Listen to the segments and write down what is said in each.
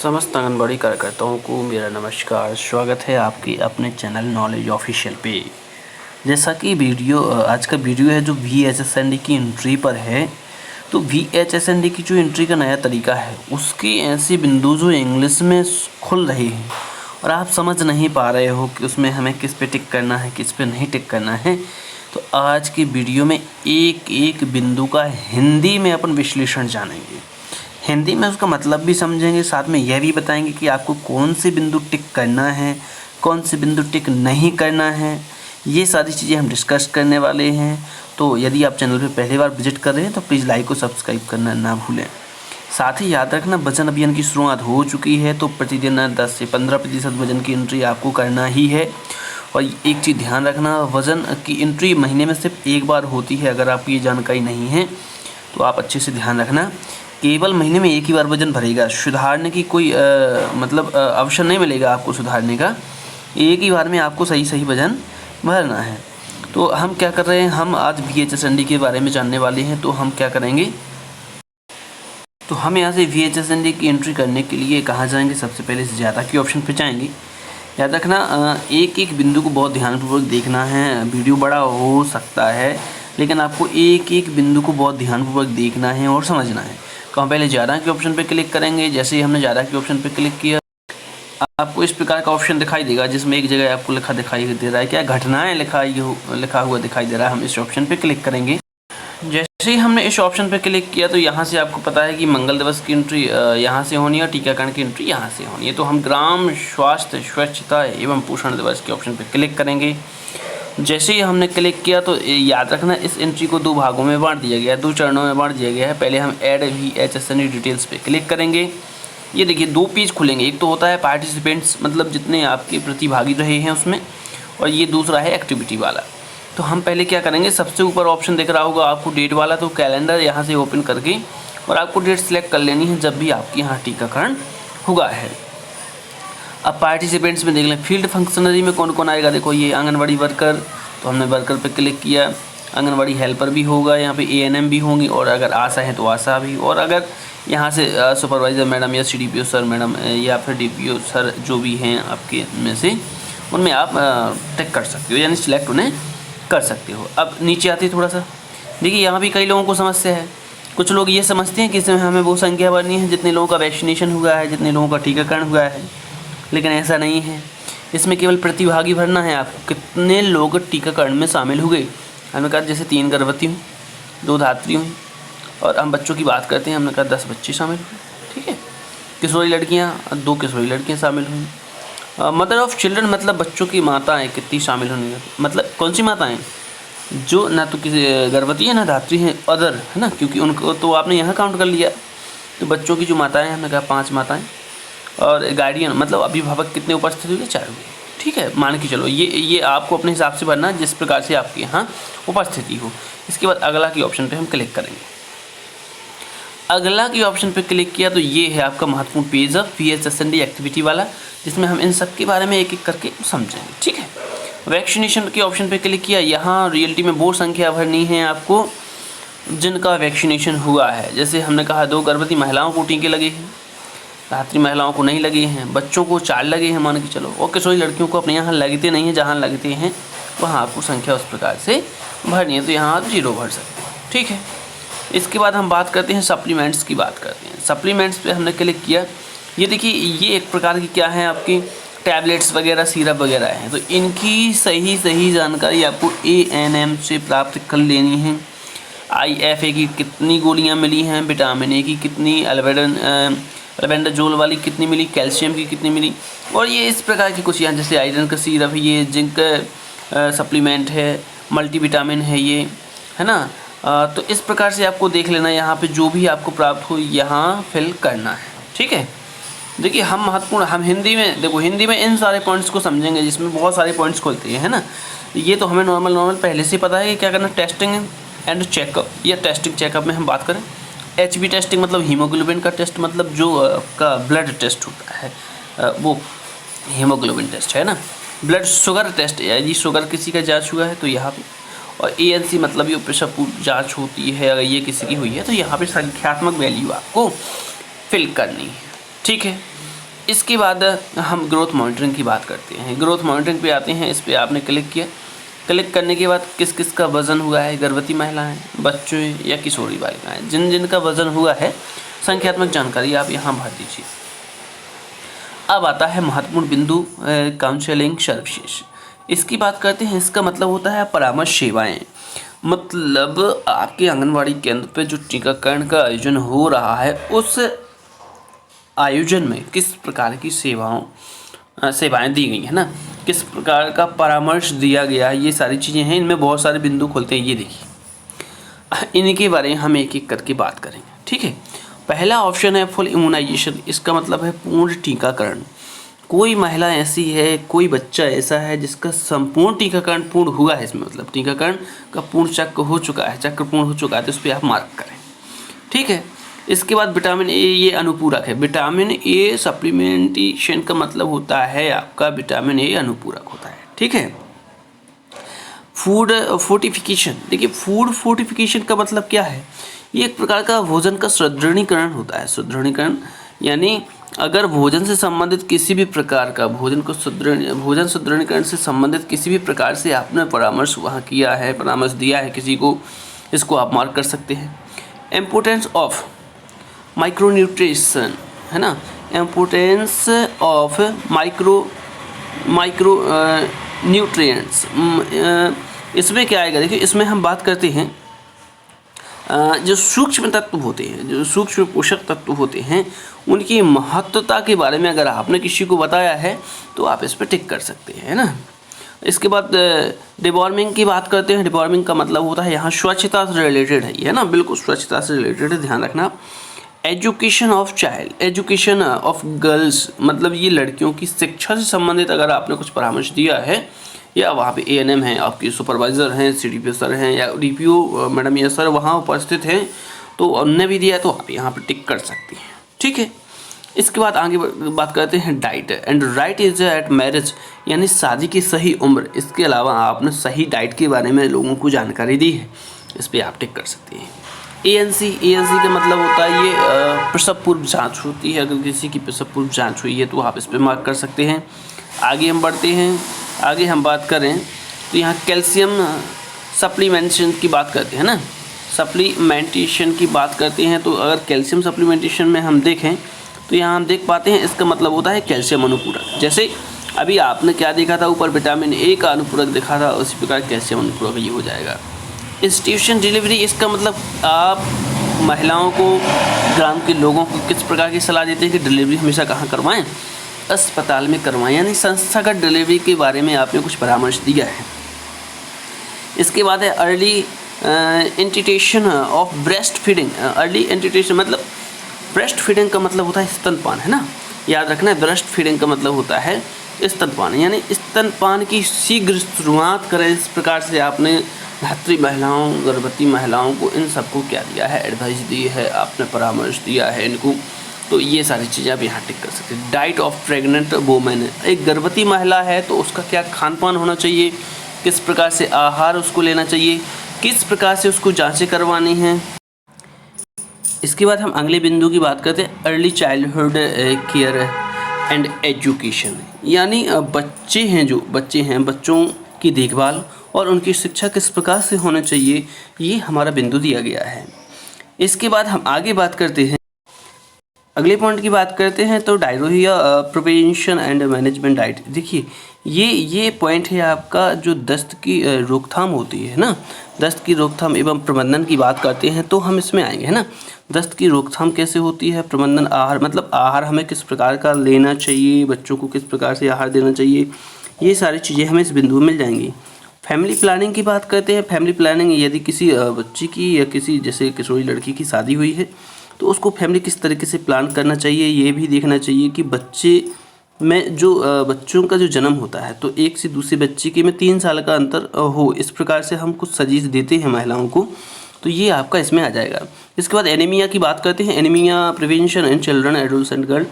समस्त आंगनबाड़ी कार्यकर्ताओं को मेरा नमस्कार। स्वागत है आपके अपने चैनल नॉलेज ऑफिशियल पे। जैसा कि आज का वीडियो है जो VHSND की एंट्री पर है। तो VHSND की जो एंट्री का नया तरीका है उसके ऐसे बिंदु जो इंग्लिश में खुल रहे हैं और आप समझ नहीं पा रहे हो कि उसमें हमें किस पे टिक करना है, किस पे नहीं टिक करना है। तो आज की वीडियो में एक एक बिंदु का हिंदी में अपन विश्लेषण जानेंगे, हिंदी में उसका मतलब भी समझेंगे, साथ में यह भी बताएंगे कि आपको कौन से बिंदु टिक करना है, कौन से बिंदु टिक नहीं करना है। ये सारी चीज़ें हम डिस्कस करने वाले हैं। तो यदि आप चैनल पर पहली बार विजिट कर रहे हैं तो प्लीज़ लाइक और सब्सक्राइब करना ना भूलें। साथ ही याद रखना, वजन अभियान की शुरुआत हो चुकी है तो प्रतिदिन 10 से 15% वजन की एंट्री आपको करना ही है। और एक चीज़ ध्यान रखना, वज़न की एंट्री महीने में सिर्फ एक बार होती है। अगर आपकी ये जानकारी नहीं है तो आप अच्छे से ध्यान रखना, केवल महीने में एक ही बार वजन भरेगा। सुधारने की कोई ऑप्शन नहीं मिलेगा आपको सुधारने का। एक ही बार में आपको सही वजन भरना है। तो हम क्या कर रहे हैं, हम आज VHSND के बारे में जानने वाले हैं। तो हम क्या करेंगे, तो हम यहाँ से VHSND की एंट्री करने के लिए कहाँ जाएंगे, सबसे पहले से ज़्यादा के ऑप्शन पे जाएंगे। याद रखना, एक एक बिंदु को बहुत ध्यानपूर्वक देखना है। वीडियो बड़ा हो सकता है लेकिन आपको एक एक बिंदु को बहुत ध्यानपूर्वक देखना है और समझना है। तो हम पहले ज़्यादा के ऑप्शन पे क्लिक करेंगे। जैसे ही हमने ज़्यादा के ऑप्शन पे क्लिक किया, आपको इस प्रकार का ऑप्शन दिखाई देगा जिसमें एक जगह आपको लिखा दिखाई दे रहा है, क्या घटनाएं लिखा हुआ दिखाई दे रहा है। हम इस ऑप्शन पे क्लिक करेंगे। जैसे ही हमने इस ऑप्शन पे क्लिक किया तो यहाँ से आपको पता है कि मंगल दिवस की एंट्री यहाँ से होनी है और टीकाकरण की एंट्री यहाँ से होनी है। तो हम ग्राम स्वास्थ्य स्वच्छता एवं पोषण दिवस के ऑप्शन पे क्लिक करेंगे। जैसे ही हमने क्लिक किया तो याद रखना, इस एंट्री को 2 भागों में बांट दिया गया है, 2 चरणों में बांट दिया गया है। पहले हम ऐड VHSND डिटेल्स पे क्लिक करेंगे। ये देखिए 2 पेज खुलेंगे। एक तो होता है पार्टिसिपेंट्स, मतलब जितने आपके प्रतिभागी रहे हैं उसमें, और ये दूसरा है एक्टिविटी वाला। तो हम पहले क्या करेंगे, सबसे ऊपर ऑप्शन दिख रहा होगा आपको डेट वाला, तो कैलेंडर यहाँ से ओपन करके और आपको डेट सेलेक्ट कर लेनी है जब भी आपके यहाँ टीकाकरण हुआ है। अब पार्टिसिपेंट्स में देख लें, फील्ड फंक्शनरी में कौन कौन आएगा। देखो ये आंगनबाड़ी वर्कर, तो हमने वर्कर पे क्लिक किया। आंगनबाड़ी हेल्पर भी होगा, यहाँ पे ANM भी होंगी, और अगर आशा है तो आशा भी। और अगर यहाँ से सुपरवाइज़र मैडम या CDPO सर मैडम या फिर DPO सर जो भी हैं आपके में से, उनमें आप टिक कर सकते हो, यानी सिलेक्ट उन्हें कर सकते हो। अब नीचे आते थोड़ा सा, देखिए यहाँ भी कई लोगों को समस्या है। कुछ लोग ये समझते हैं कि इसमें हमें वो संख्या भरनी है जितने लोगों का वैक्सीनेशन हुआ है, जितने लोगों का टीकाकरण हुआ है, लेकिन ऐसा नहीं है। इसमें केवल प्रतिभागी भरना है आपको, कितने लोग टीकाकरण में शामिल हुए। हमने कहा जैसे 3 गर्भवती हुई, 2 धात्री हुई, और हम बच्चों की बात करते हैं, हमने कहा 10 बच्चे शामिल हुए, ठीक है। किशोरी लड़कियाँ, 2 किशोरी लड़कियाँ शामिल हुई। मदर ऑफ चिल्ड्रन मतलब बच्चों की माताएँ कितनी शामिल होंगी, मतलब कौन सी माताएँ, जो ना तो किसी गर्भवती है ना धात्री हैं, अदर है ना, क्योंकि उनको तो आपने यहाँ काउंट कर लिया। तो बच्चों की जो माताएँ हैं, हमने कहा 5 माताएँ, और गार्डियन मतलब अभिभावक कितने उपस्थित हुए, 4 हुए, ठीक है। मान के चलो ये आपको अपने हिसाब से भरना जिस प्रकार से आपके यहाँ उपस्थिति हो। इसके बाद अगला के ऑप्शन पे हम क्लिक करेंगे। अगला के ऑप्शन पे क्लिक किया तो ये है आपका महत्वपूर्ण पेज ऑफ VHSND एक्टिविटी वाला, जिसमें हम इन सब के बारे में एक एक करके समझेंगे, ठीक है। वैक्सीनेशन के ऑप्शन पे क्लिक किया। यहाँ रियलिटी में वो संख्या भरनी है आपको जिनका वैक्सीनेशन हुआ है। जैसे हमने कहा 2 गर्भवती महिलाओं को टीके लगे हैं, धात्री महिलाओं को नहीं लगे हैं, बच्चों को 4 लगे हैं मान के चलो, और किशोरी लड़कियों को अपने यहाँ लगते नहीं हैं, जहाँ लगते हैं वहाँ आपको संख्या उस प्रकार से भरनी है। तो यहाँ आप 0 भर सकते हैं, ठीक है। इसके बाद हम बात करते हैं सप्लीमेंट्स की बात करते हैं। सप्लीमेंट्स पे हमने क्लिक किया। ये देखिए ये एक प्रकार की क्या है, आपकी टैबलेट्स वगैरह, सिरप वगैरह हैं। तो इनकी सही जानकारी आपको ANM से प्राप्त कर लेनी है। IFA की कितनी गोलियाँ मिली हैं, विटामिन A की कितनी, अल्बेंडाजोल वाली कितनी मिली, कैल्शियम की कितनी मिली, और ये इस प्रकार की कुछ यहाँ जैसे आयरन का सिरप, ये जिंक सप्लीमेंट है, मल्टीविटामिन है ये, है ना। तो इस प्रकार से आपको देख लेना, यहाँ पे जो भी आपको प्राप्त हो यहाँ फिल करना है, ठीक है। देखिए हम हिंदी में, देखो हिंदी में इन सारे पॉइंट्स को समझेंगे जिसमें बहुत सारे पॉइंट्स खुलते हैं, है ना। ये तो हमें नॉर्मल पहले से पता है कि क्या करना, टेस्टिंग एंड चेकअप, या टेस्टिंग चेकअप में हम बात करें। HB टेस्टिंग मतलब हीमोग्लोबिन का टेस्ट, मतलब जो का ब्लड टेस्ट होता है वो हीमोग्लोबिन टेस्ट है ना। ब्लड शुगर टेस्ट, यदि शुगर किसी का जांच हुआ है तो यहाँ पे, और ANC मतलब ये पेशा जांच होती है, अगर ये किसी की हुई है तो यहाँ पे संख्यात्मक वैल्यू आपको फिल करनी है, ठीक है। इसके बाद हम ग्रोथ मॉनिटरिंग की बात करते हैं। ग्रोथ मॉनिटरिंग पे आते हैं। इस पर आपने क्लिक किया, क्लिक करने के बाद किस किस का वज़न हुआ है, गर्भवती महिलाएं, बच्चे या किशोरी बालिकाएं, जिन जिन का वज़न हुआ है संख्यात्मक जानकारी आप यहाँ भर दीजिए। अब आता है महत्वपूर्ण बिंदु काउंसलिंग सर्विसेज। इसकी बात करते हैं। इसका मतलब होता है परामर्श सेवाएं। मतलब आपके आंगनवाड़ी केंद्र पे जो टीकाकरण का आयोजन हो रहा है उस आयोजन में किस प्रकार की सेवाएं दी गई है ना, किस प्रकार का परामर्श दिया गया है, ये सारी चीज़ें हैं। इनमें बहुत सारे बिंदु खोलते हैं। ये देखिए, इनके बारे में हम एक एक करके बात करेंगे, ठीक है। पहला ऑप्शन है फुल इम्यूनाइजेशन। इसका मतलब है पूर्ण टीकाकरण। कोई महिला ऐसी है, कोई बच्चा ऐसा है जिसका संपूर्ण टीकाकरण पूर्ण हुआ है, इसमें मतलब टीकाकरण का पूर्ण चक्र हो चुका है, तो उस पर आप मार्क करें, ठीक है। इसके बाद विटामिन ए, ये अनुपूरक है। विटामिन ए सप्लीमेंटेशन का मतलब होता है आपका विटामिन ए अनुपूरक होता है, ठीक है। Food fortification. देखिए, फूड फोर्टिफिकेशन का मतलब क्या है? ये एक प्रकार का भोजन का सुदृढ़ीकरण होता है। सुदृढ़ीकरण यानी अगर भोजन से संबंधित किसी भी प्रकार का भोजन सुदृढ़ीकरण से संबंधित किसी भी प्रकार से आपने परामर्श वहाँ किया है, परामर्श दिया है किसी को, इसको आप मार्क कर सकते हैं। इम्पोर्टेंस ऑफ माइक्रोन्यूट्रिशन, है ना, इम्पोर्टेंस ऑफ माइक्रो न्यूट्रिएंट्स। इसमें क्या आएगा? देखिए, इसमें हम बात करते हैं जो सूक्ष्म तत्व होते हैं, जो सूक्ष्म पोषक तत्व होते हैं, उनकी महत्वता के बारे में अगर आपने किसी को बताया है तो आप इस पर टिक कर सकते हैं, है ना। इसके बाद डिवॉर्मिंग की बात करते हैं। डिवॉर्मिंग का मतलब होता है यहाँ स्वच्छता से रिलेटेड है, ये ना, बिल्कुल स्वच्छता से रिलेटेड है, ध्यान रखना। Education of child, education of girls, मतलब ये लड़कियों की शिक्षा से संबंधित अगर आपने कुछ परामर्श दिया है, या वहाँ पे एएनएम हैं, आपके सुपरवाइज़र हैं, सीडीपीओ सर हैं, या डीपीओ मैडम या सर वहाँ उपस्थित हैं, तो उनने भी दिया है तो आप यहाँ पे टिक कर सकती हैं, ठीक है। इसके बाद आगे बात करते हैं diet and right age at marriage, यानी शादी की सही उम्र। इसके अलावा आपने सही डाइट के बारे में लोगों को जानकारी दी है, इस पर आप टिक कर सकते हैं। एएनसी का मतलब होता है ये प्रसव पूर्व जाँच होती है। अगर किसी की प्रसव पूर्व जाँच हुई है तो आप इस पर मार्क कर सकते हैं। आगे हम बढ़ते हैं। आगे हम बात करें तो यहाँ कैल्शियम सप्लीमेंटेशन की बात करते हैं ना, सप्लीमेंटेशन की बात करते हैं। तो अगर कैल्शियम सप्लीमेंटेशन में हम देखें तो यहाँ हम देख पाते हैं इसका मतलब होता है कैल्शियम अनुपूरक। जैसे अभी आपने क्या देखा था, ऊपर विटामिन ए का अनुपूरक देखा था, उसी प्रकार कैल्शियम अनुपूरक ये हो जाएगा। इंस्टीट्यूशन डिलीवरी, इसका मतलब आप महिलाओं को, ग्राम के लोगों को किस प्रकार की सलाह देते हैं कि डिलीवरी हमेशा कहाँ करवाएं? अस्पताल में करवाएं, यानी संस्थागत डिलीवरी के बारे में आपने कुछ परामर्श दिया है। इसके बाद है early initiation of breast feeding. Early initiation मतलब ब्रेस्ट फीडिंग का मतलब होता है स्तनपान, है ना, याद रखना है। ब्रेस्ट फीडिंग का मतलब होता है स्तनपान, यानी स्तनपान की शीघ्र शुरुआत करें। इस प्रकार से आपने धात्री महिलाओं, गर्भवती महिलाओं को इन सबको क्या दिया है? एडवाइस दी है, आपने परामर्श दिया है इनको। तो ये सारी चीज़ें आप यहाँ टिक कर सकते हैं। डाइट ऑफ प्रेग्नेंट वोमेन, एक गर्भवती महिला है तो उसका क्या खान पान होना चाहिए, किस प्रकार से आहार उसको लेना चाहिए, किस प्रकार से उसको जांचें करवानी हैं। इसके बाद हम अगले बिंदु की बात करते हैं, early childhood care and education, यानी बच्चे हैं बच्चों की देखभाल और उनकी शिक्षा किस प्रकार से होना चाहिए, ये हमारा बिंदु दिया गया है। इसके बाद हम आगे बात करते हैं, अगले पॉइंट की बात करते हैं तो diarrhoea prevention and management diet. देखिए, ये पॉइंट है आपका, जो दस्त की रोकथाम होती है ना, दस्त की रोकथाम एवं प्रबंधन की बात करते हैं तो हम इसमें आएंगे, है ना। दस्त की रोकथाम कैसे होती है, प्रबंधन, आहार, मतलब आहार हमें किस प्रकार का लेना चाहिए, बच्चों को किस प्रकार से आहार देना चाहिए, ये सारी चीज़ें हमें इस बिंदु में मिल जाएंगी। फैमिली प्लानिंग की बात करते हैं। फैमिली प्लानिंग, यदि किसी बच्ची की या किसी जैसे किशोरी लड़की की शादी हुई है तो उसको फैमिली किस तरीके से प्लान करना चाहिए, ये भी देखना चाहिए कि बच्चे में जो बच्चों का जो जन्म होता है तो एक से दूसरे बच्चे के में 3 साल का अंतर हो, इस प्रकार से हम कुछ सजेस्ट देते हैं महिलाओं को, तो ये आपका इसमें आ जाएगा। इसके बाद एनीमिया की बात करते हैं। Anaemia prevention in children, adolescent girl.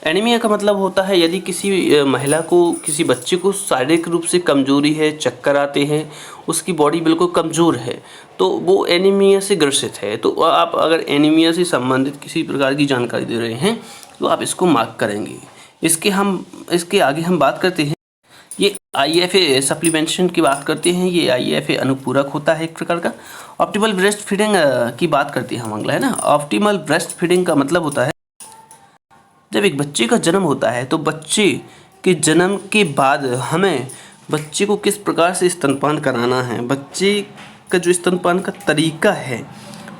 Anaemia का मतलब होता है यदि किसी महिला को, किसी बच्चे को शारीरिक रूप से कमजोरी है, चक्कर आते हैं, उसकी बॉडी बिल्कुल कमज़ोर है, तो वो एनीमिया से ग्रसित है। तो आप अगर एनीमिया से संबंधित किसी प्रकार की जानकारी दे रहे हैं तो आप इसको मार्क करेंगे। इसके आगे हम बात करते हैं, ये IFA सप्लीमेंटेशन की बात करते हैं। ये IFA अनुपूरक होता है एक प्रकार का। ऑप्टिमल ब्रेस्ट फीडिंग की बात करते हैं हम अगला, है ना। ऑप्टिमल ब्रेस्ट फीडिंग का मतलब होता है जब एक बच्चे का जन्म होता है तो बच्चे के जन्म के बाद हमें बच्चे को किस प्रकार से स्तनपान कराना है, बच्चे का जो स्तनपान का तरीका है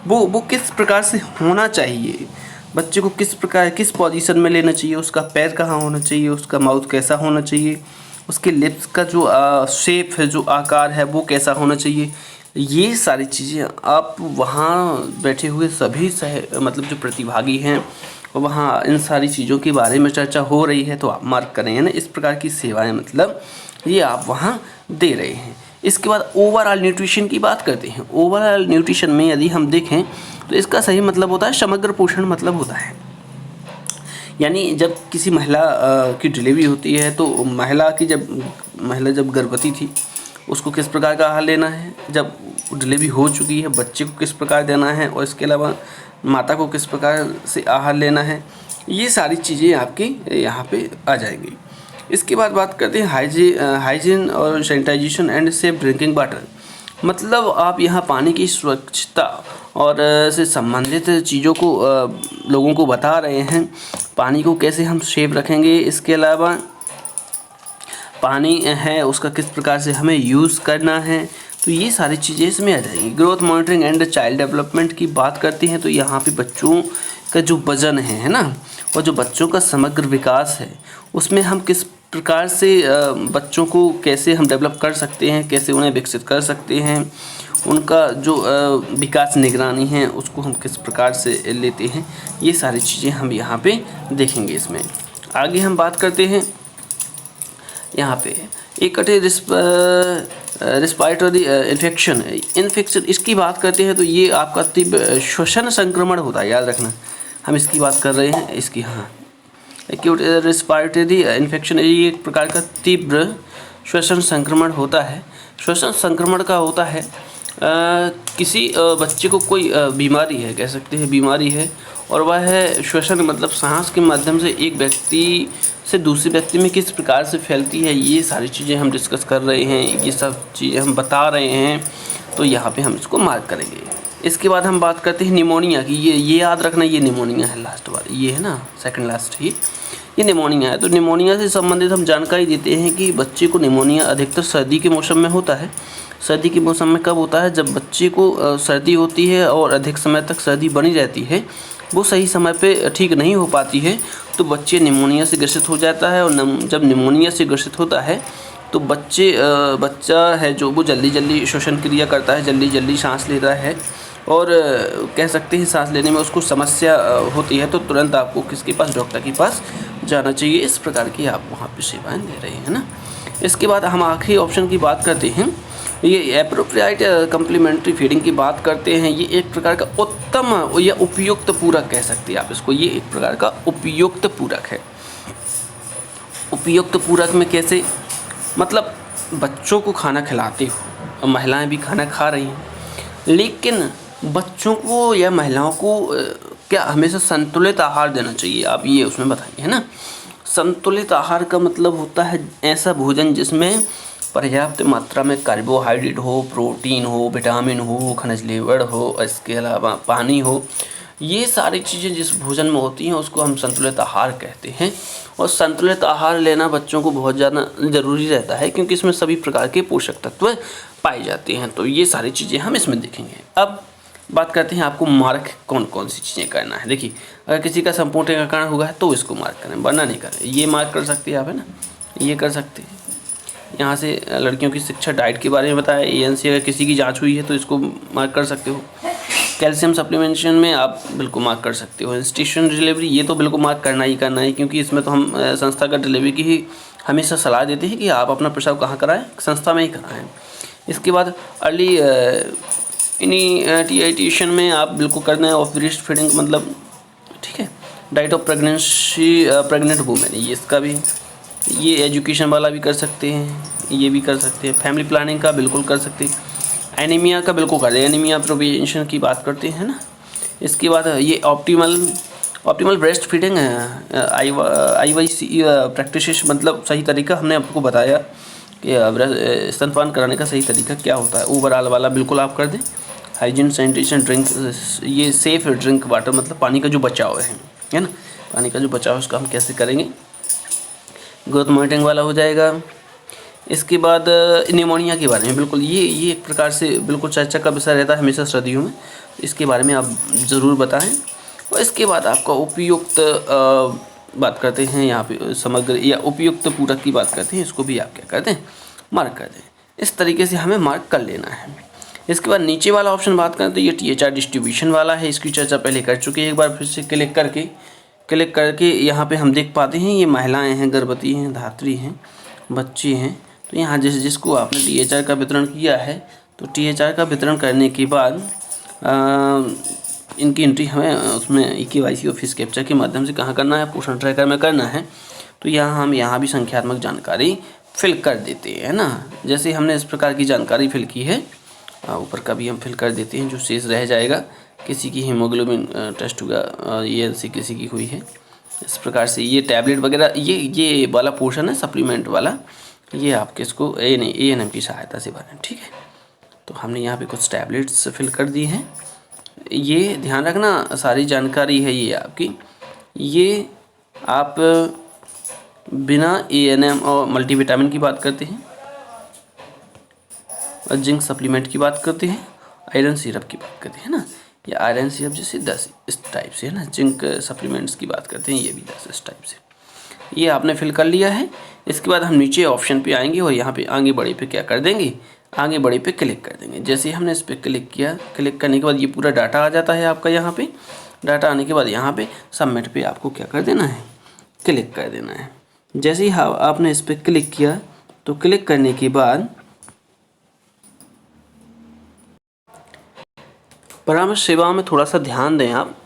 वो किस प्रकार से होना चाहिए, बच्चे को किस प्रकार किस पोजीशन में लेना चाहिए, उसका पैर कहाँ होना चाहिए, उसका माउथ कैसा होना चाहिए, उसके लिप्स का जो शेप है, जो आकार है वो कैसा होना चाहिए। ये सारी चीज़ें आप वहाँ बैठे हुए सभी मतलब जो प्रतिभागी हैं वहाँ इन सारी चीज़ों के बारे में चर्चा हो रही है तो आप मार्क करेंगे ना। इस प्रकार की सेवाएं मतलब ये आप वहाँ दे रहे हैं। इसके बाद ओवरऑल न्यूट्रिशन की बात करते हैं। ओवरऑल न्यूट्रिशन में यदि हम देखें तो इसका सही मतलब होता है समग्र पोषण मतलब होता है। यानी जब किसी महिला की डिलीवरी होती है तो महिला जब गर्भवती थी उसको किस प्रकार का आहार लेना है, जब डिलीवरी हो चुकी है बच्चे को किस प्रकार देना है, और इसके अलावा माता को किस प्रकार से आहार लेना है, ये सारी चीज़ें आपके यहाँ पे आ जाएंगी। इसके बाद बात करते हैं हाइजीन और sanitisation and safe drinking water. मतलब आप यहाँ पानी की स्वच्छता और से संबंधित चीज़ों को लोगों को बता रहे हैं, पानी को कैसे हम सेफ रखेंगे, इसके अलावा पानी है उसका किस प्रकार से हमें यूज़ करना है, तो ये सारी चीज़ें इसमें आ जाएंगी। Growth monitoring and child development की बात करते हैं तो यहाँ पे बच्चों का जो वजन है ना, और जो बच्चों का समग्र विकास है उसमें हम किस प्रकार से बच्चों को कैसे हम डेवलप कर सकते हैं, कैसे उन्हें विकसित कर सकते हैं, उनका जो विकास निगरानी है उसको हम किस प्रकार से लेते हैं, ये सारी चीज़ें हम यहाँ पे देखेंगे। इसमें आगे हम बात करते हैं यहाँ पे एक रिस्पायरेटरी इन्फेक्शन, इसकी बात करते हैं तो ये आपका तीव्र श्वसन संक्रमण होता है, याद रखना हम इसकी बात कर रहे हैं। इसकी एक्यूट रिस्पायरेटरी इन्फेक्शन ये एक प्रकार का तीव्र श्वसन संक्रमण होता है। श्वसन संक्रमण का होता है किसी बच्चे को कोई बीमारी है, कह सकते हैं बीमारी है, और वह है श्वसन मतलब सांस के माध्यम से एक व्यक्ति से दूसरे व्यक्ति में किस प्रकार से फैलती है, ये सारी चीज़ें हम डिस्कस कर रहे हैं, ये सब चीज़ें हम बता रहे हैं, तो यहाँ पे हम इसको मार्क करेंगे। इसके बाद हम बात करते हैं निमोनिया की। ये याद रखना, ये निमोनिया है लास्ट वाला, ये है ना सेकंड लास्ट ही, ये निमोनिया है। तो निमोनिया से संबंधित हम जानकारी देते हैं कि बच्चे को निमोनिया अधिकतर सर्दी के मौसम में होता है। सर्दी के मौसम में कब होता है, जब बच्चे को सर्दी होती है और अधिक समय तक सर्दी बनी रहती है, वो सही समय पे ठीक नहीं हो पाती है तो बच्चे निमोनिया से ग्रसित हो जाता है। और जब निमोनिया से ग्रसित होता है तो बच्चा है जो वो जल्दी श्वसन क्रिया करता है, जल्दी सांस लेता है, और कह सकते हैं सांस लेने में उसको समस्या होती है तो तुरंत आपको किसके पास, डॉक्टर के पास जाना चाहिए। इस प्रकार की आप वहाँ पे सेवाएं दे रहे हैं ना। इसके बाद हम आखिरी ऑप्शन की बात करते हैं, ये एप्रोप्रिएट कम्प्लीमेंट्री फीडिंग की बात करते हैं। ये एक प्रकार का उत्तम या उपयुक्त पूरक कह सकते हैं आप इसको, ये एक प्रकार का उपयुक्त पूरक है। उपयुक्त पूरक में कैसे, मतलब बच्चों को खाना खिलाते हो और महिलाएं भी खाना खा रही हैं, लेकिन बच्चों को या महिलाओं को क्या हमेशा संतुलित आहार देना चाहिए, आप ये उसमें बताइए, है ना। संतुलित आहार का मतलब होता है ऐसा भोजन जिसमें पर्याप्त मात्रा में कार्बोहाइड्रेट हो, प्रोटीन हो, विटामिन हो, खनिज लवण हो, इसके अलावा पानी हो। ये सारी चीज़ें जिस भोजन में होती हैं उसको हम संतुलित आहार कहते हैं। और संतुलित आहार लेना बच्चों को बहुत ज़्यादा ज़रूरी रहता है क्योंकि इसमें सभी प्रकार के पोषक तत्व पाए जाते हैं। तो ये सारी चीज़ें हम इसमें देखेंगे। अब बात करते हैं आपको मार्क कौन कौन सी चीज़ें करना है। देखिए, अगर किसी का संपूर्ण टीकाकरण हुआ है तो इसको मार्क करें, वरना नहीं करें। ये मार्क कर सकते हैं आप, है ना, ये कर सकते हैं। यहाँ से लड़कियों की शिक्षा डाइट के बारे में बताया। ANC अगर किसी की जांच हुई है तो इसको मार्क कर सकते हो। कैल्शियम सप्लीमेंटेशन में आप बिल्कुल मार्क कर सकते हो। इंस्टीट्यूशन डिलीवरी ये तो बिल्कुल मार्क करना ही क्योंकि इसमें तो हम संस्थागत डिलीवरी की ही हमेशा सलाह देते हैं कि आप अपना प्रसव कहाँ कराएं, संस्था में ही कराएं। इसके बाद अर्ली इनिशिएशन में आप बिल्कुल करना है ऑफ ब्रेस्ट फीडिंग, मतलब ठीक है। डाइट ऑफ प्रेग्नेंट वुमेन, ये इसका भी, ये एजुकेशन वाला भी कर सकते हैं, ये भी कर सकते हैं। फैमिली प्लानिंग का बिल्कुल कर सकते हैं। एनीमिया का बिल्कुल कर दें, एनीमिया प्रिवेंशन की बात करते हैं ना। इसके बाद ये optimal optimal breast feeding IYC practices मतलब सही तरीका हमने आपको बताया कि स्तनपान कराने का सही तरीका क्या होता है। ओवरऑल वाला बिल्कुल आप कर दें। हाइजीन सैनिटेशन ड्रिंक, ये सेफ ड्रिंक वाटर मतलब पानी का जो बचाव है ना, पानी का जो बचाव है उसका हम कैसे करेंगे। ग्रोथ मॉनिटरिंग वाला हो जाएगा। इसके बाद निमोनिया के बारे में बिल्कुल ये एक प्रकार से बिल्कुल चर्चा का विषय रहता है हमेशा सर्दियों में, इसके बारे में आप ज़रूर बताएं। और इसके बाद आपका उपयुक्त बात करते हैं यहाँ पे समग्र या उपयुक्त पूरक की बात करते हैं, इसको भी आप क्या करते हैं मार्क कर दें। इस तरीके से हमें मार्क कर लेना है। इसके बाद नीचे वाला ऑप्शन बात करें तो ये THR डिस्ट्रीब्यूशन वाला है, इसकी चर्चा पहले कर चुके हैं। एक बार फिर से क्लिक करके यहाँ पे हम देख पाते हैं ये महिलाएं हैं, गर्भवती हैं, धात्री हैं, बच्चे हैं। तो यहाँ जिसको आपने THR का वितरण किया है तो THR का वितरण करने के बाद इनकी एंट्री हमें उसमें KYC और फीस कैप्चर के माध्यम से कहाँ करना है, पोषण ट्रैकर में करना है। तो हम यहाँ भी संख्यात्मक जानकारी फिल कर देते हैं ना। जैसे हमने इस प्रकार की जानकारी फिल की है, ऊपर का भी हम फिल कर देते हैं। जो शेष रह जाएगा, किसी की हीमोग्लोबिन टेस्ट होगा, ALC किसी की हुई है। इस प्रकार से ये टैबलेट वगैरह ये वाला पोर्शन है सप्लीमेंट वाला, ये आपके इसको ANM की सहायता से भरें, ठीक है। तो हमने यहाँ पे कुछ टैबलेट्स फिल कर दी हैं। ये ध्यान रखना सारी जानकारी है ये आपकी, ये आप बिना ANM और मल्टीविटामिन की बात करते हैं, और जिंक सप्लीमेंट की बात करते हैं, आयरन सिरप की बात करते हैं ना, या आयरन सिरप जैसे 10 इस टाइप से है ना, जिंक सप्लीमेंट्स की बात करते हैं, ये भी 10 इस टाइप से। ये आपने फिल कर लिया है। इसके बाद हम नीचे ऑप्शन पे आएंगे और यहाँ पे आगे बढ़े पे क्या कर देंगे, आगे बढ़े पे क्लिक कर देंगे। जैसे हमने इस पर क्लिक किया, क्लिक करने के बाद ये पूरा डाटा आ जाता है आपका। यहाँ पे डाटा आने के बाद यहाँ पे सबमिट पे आपको क्या कर देना है, क्लिक कर देना है। जैसे ही आपने इस पर क्लिक किया तो क्लिक करने के बाद परामर्श सेवाओं में थोड़ा सा ध्यान दें आप।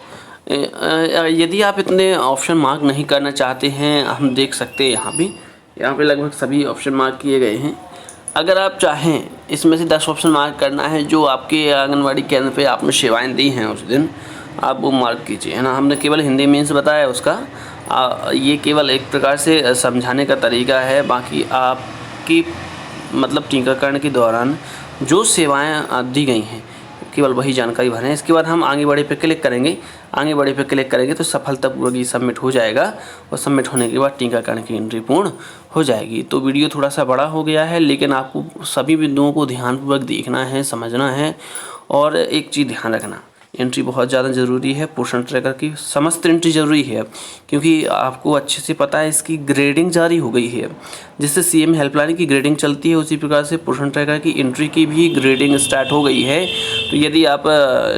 यदि आप इतने ऑप्शन मार्क नहीं करना चाहते हैं, हम देख सकते हैं यहाँ पे लगभग सभी ऑप्शन मार्क किए गए हैं। अगर आप चाहें इसमें से 10 ऑप्शन मार्क करना है जो आपके आंगनवाड़ी केंद्र पे आपने सेवाएं दी हैं उस दिन, आप वो मार्क कीजिए, है ना। हमने केवल हिंदी मीन्स बताया उसका, ये केवल एक प्रकार से समझाने का तरीका है। बाकी आपकी मतलब टीकाकरण के दौरान जो सेवाएँ दी गई हैं केवल वही जानकारी भरें। इसके बाद हम आगे बढ़े पे क्लिक करेंगे। आगे बढ़े पे क्लिक करेंगे तो सफलतापूर्वक ये सबमिट हो जाएगा, और सबमिट होने के बाद टीकाकरण की एंट्री पूर्ण हो जाएगी। तो वीडियो थोड़ा सा बड़ा हो गया है, लेकिन आपको सभी बिंदुओं को ध्यानपूर्वक देखना है, समझना है। और एक चीज़ ध्यान रखना, एंट्री बहुत ज़्यादा ज़रूरी है। पोषण ट्रैकर की समस्त एंट्री ज़रूरी है, क्योंकि आपको अच्छे से पता है इसकी ग्रेडिंग जारी हो गई है। जिससे CM हेल्पलाइन की ग्रेडिंग चलती है, उसी प्रकार से पोषण ट्रैकर की एंट्री की भी ग्रेडिंग स्टार्ट हो गई है। तो यदि आप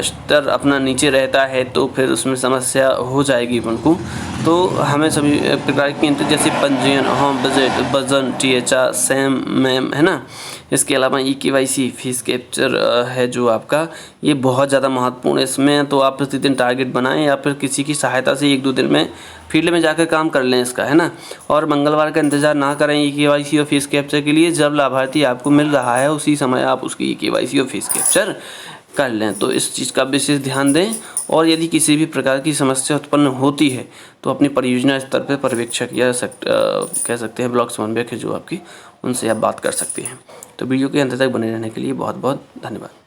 स्तर अपना नीचे रहता है तो फिर उसमें समस्या हो जाएगी उनको। तो हमें सभी प्रकार की एंट्री जैसे पंजीयन, होम विजिट, वजन, THR, SAM, मैम, है ना। इसके अलावा KYC फीस कैप्चर है जो आपका, ये बहुत ज़्यादा महत्वपूर्ण है। इसमें तो आप प्रतिदिन टारगेट बनाएं या फिर किसी की सहायता से 1-2 दिन में फील्ड में जाकर काम कर लें इसका, है ना। और मंगलवार का इंतज़ार ना करें KYC और फीस कैप्चर के लिए। जब लाभार्थी आपको मिल रहा है उसी समय आप उसकी KYC और फीस कैप्चर कर लें। तो इस चीज़ का विशेष ध्यान दें। और यदि किसी भी प्रकार की समस्या उत्पन्न होती है तो अपनी परियोजना स्तर पर पर्यवेक्षक या कह सकते हैं ब्लॉक समन्वयक है जो आपकी, उनसे आप बात कर सकते हैं। तो वीडियो के अंत तक बने रहने के लिए बहुत बहुत धन्यवाद।